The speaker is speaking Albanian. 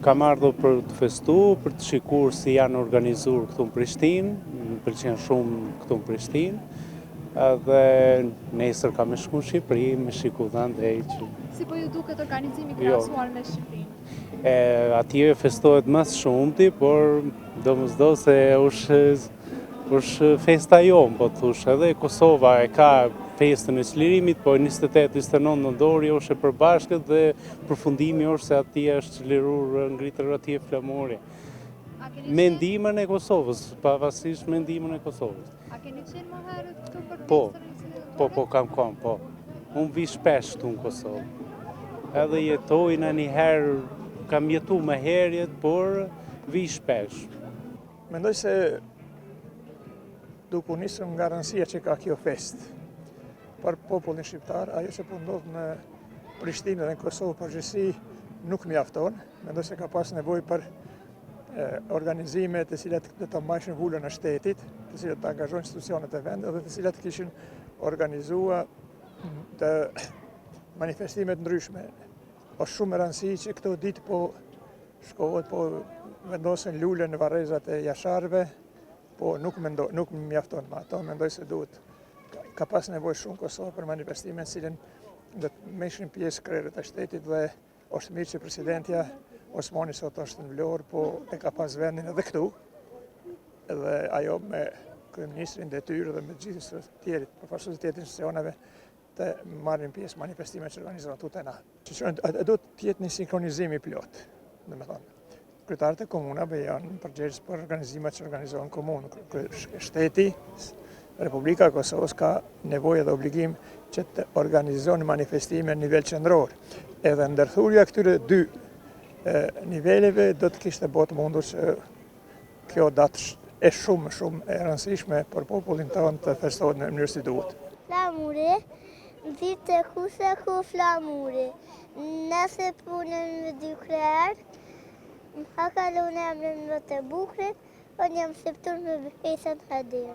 Kam ardhur për të festu, për të shikuar si janë organizuar këtu në Prishtinë, më pëlqen shumë këtu në Prishtinë, edhe nesër kam me shku në Shqipëri, me shiku dhe andej që... Si po ju duket organizimi krahasuar me Shqipërinë? Atje festohet më shumti, por domosdo se është festa jonë, po thush, edhe Kosova e ka festën e çlirimit, po 28-29 nëntori është e përbashkët dhe përfundimi është se atje është çliruar ngritër atje flamuri. Me ndihmën e Kosovës, pavarësisht me ndihmën e Kosovës. A keni qenë më herët këtu për festën? Po, kam qenë, po. Unë vi shpesh këtu në Kosovë. Edhe jetoj në një herë, kam jetu më herët, por vi shpesh. Mendoj se duke u nisur nga rëndësia që ka kjo fest për popullin shqiptar, ajo që po ndodh në Prishtinë dhe në Kosovë përgjithësi nuk mjafton. Mendoj se ka pas nevojë për organizime të cilat do të mbajnë hulën e shtetit, të cilat të angazhojnë institucionet e vendit dhe të cilat kishin organizuar të manifestime të ndryshme. Është shumë e rëndësishme që këto ditë po shkohet, po vendosen lule në varrezat e jasharëve, po nuk mjafton me ato. Mendoj se duhet ka pas nevojë shumë Kosovë për manifestime në cilën do të meshin pjesë krerët e shtetit dhe është mirë që presidentja Osmani sot është në Vlorë, po e ka pas vendin edhe këtu, edhe ajo me kryeministrin detyrë dhe me gjithë të tjerit, përfaqësuesit e institucioneve të marrin pjesë manifestime që organizohen këtu te na. Do të jetë një sinkronizim i plot, domethënë. Kryetarët e komunave janë përgjegjës për organizimet që organizohen komunë. Shteti, Republika e Kosovës ka nevojë dhe obligim që të organizojnë manifestime në nivel qendror. Edhe ndërthurja këtyre dy niveleve do të kishte bëhet mundur që kjo datë e shumë e rëndësishme për popullin tonë të festohet në mënyrë si duhet. Flamuri, vite ku flamuri. Nëse punën me dy krerë, më ka kalu në emrin më të bukrit, unë jam shqiptur me Besën Hadir.